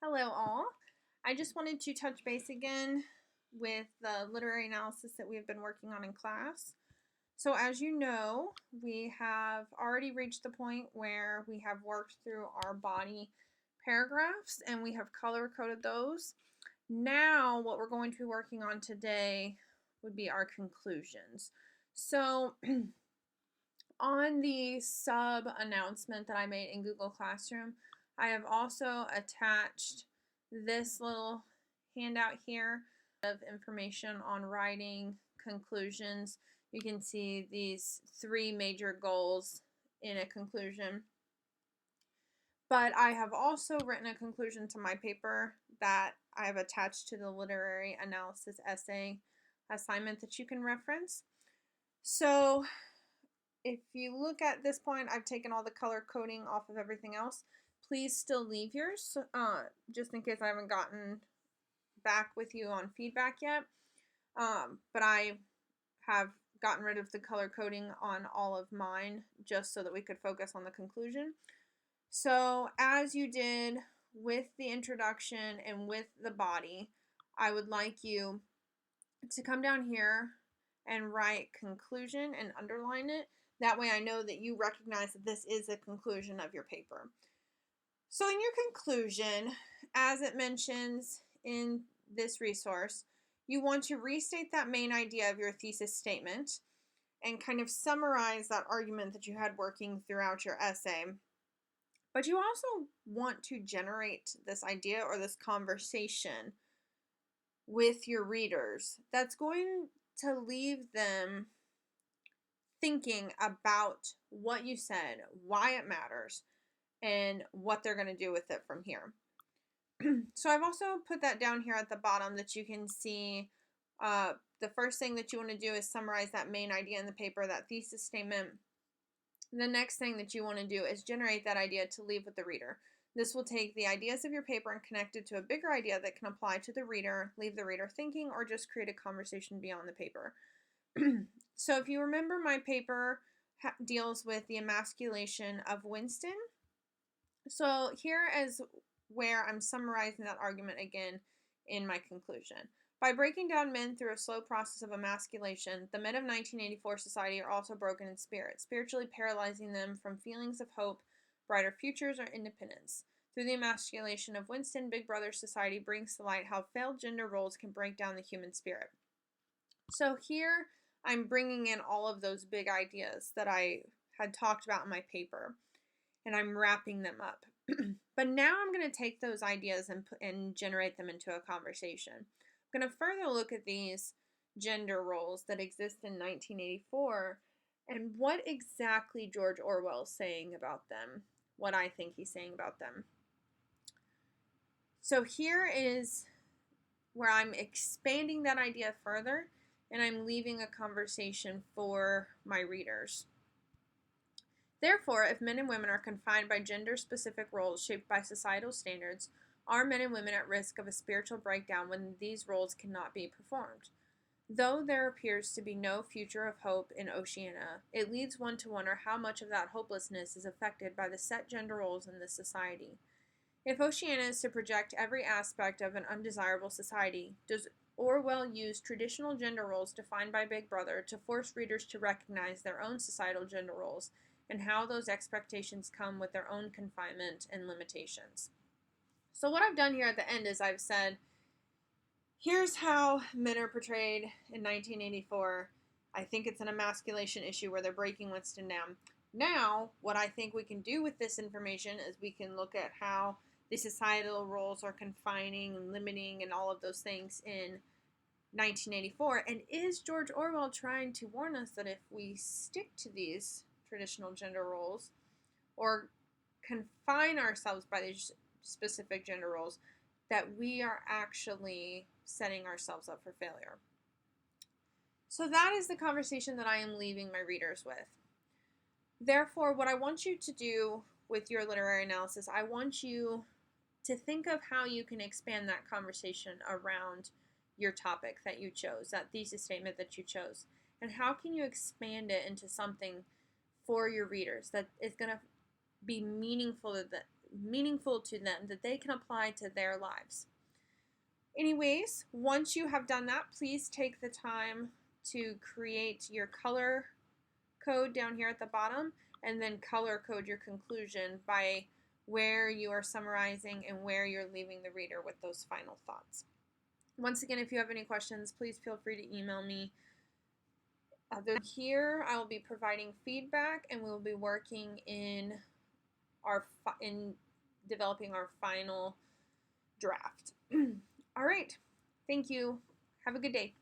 Hello, all. I just wanted to touch base again with the literary analysis that we have been working on in class. So, as you know, we have already reached the point where we have worked through our body paragraphs and we have color coded those. Now, what we're going to be working on today would be our conclusions. So, on the sub announcement that I made in Google Classroom, I have also attached this little handout here of information on writing conclusions. You can see these three major goals in a conclusion. But I have also written a conclusion to my paper that I have attached to the literary analysis essay assignment that you can reference. So if you look at this point, I've taken all the color coding off of everything else. Please still leave yours, just in case I haven't gotten back with you on feedback yet. But I have gotten rid of the color coding on all of mine just so that we could focus on the conclusion. So as you did with the introduction and with the body, I would like you to come down here and write conclusion and underline it. That way I know that you recognize that this is a conclusion of your paper. So in your conclusion, as it mentions in this resource, you want to restate that main idea of your thesis statement and kind of summarize that argument that you had working throughout your essay. But you also want to generate this idea or this conversation with your readers that's going to leave them thinking about what you said, why it matters, and what they're going to do with it from here. So I've also put that down here at the bottom that you can see. The first thing that you want to do is summarize that main idea in the paper, that thesis statement. The next thing that you want to do is generate that idea to leave with the reader. This will take the ideas of your paper and connect it to a bigger idea that can apply to the reader, leave the reader thinking, or just create a conversation beyond the paper. So if you remember, my paper deals with the emasculation of Winston. So here is where I'm summarizing that argument again in my conclusion. By breaking down men through a slow process of emasculation, the men of 1984 society are also broken in spirit, spiritually paralyzing them from feelings of hope, brighter futures, or independence. Through the emasculation of Winston, Big Brother society brings to light how failed gender roles can break down the human spirit. So here I'm bringing in all of those big ideas that I had talked about in my paper, and I'm wrapping them up. But now I'm going to take those ideas and generate them into a conversation. I'm going to further look at these gender roles that exist in 1984 and what exactly George Orwell is saying about them, what I think he's saying about them. So here is where I'm expanding that idea further, and I'm leaving a conversation for my readers. Therefore, if men and women are confined by gender-specific roles shaped by societal standards, are men and women at risk of a spiritual breakdown when these roles cannot be performed? Though there appears to be no future of hope in Oceania, it leads one to wonder how much of that hopelessness is affected by the set gender roles in this society. If Oceania is to project every aspect of an undesirable society, does Orwell use traditional gender roles defined by Big Brother to force readers to recognize their own societal gender roles and how those expectations come with their own confinement and limitations? So what I've done here at the end is I've said, here's how men are portrayed in 1984. I think it's an emasculation issue where they're breaking Winston down. Now, what I think we can do with this information is we can look at how the societal roles are confining and limiting and all of those things in 1984. And is George Orwell trying to warn us that if we stick to these traditional gender roles or confine ourselves by these specific gender roles, that we are actually setting ourselves up for failure? So that is the conversation that I am leaving my readers with. Therefore, what I want you to do with your literary analysis, I want you to think of how you can expand that conversation around your topic that you chose, that thesis statement that you chose, and how can you expand it into something for your readers that is going to be meaningful meaningful to them, that they can apply to their lives. Anyways, once you have done that, please take the time to create your color code down here at the bottom, and then color code your conclusion by where you are summarizing and where you're leaving the reader with those final thoughts. Once again, if you have any questions, please feel free to email me. Here, I will be providing feedback, and we will be working in developing our final draft. All right. Thank you. Have a good day.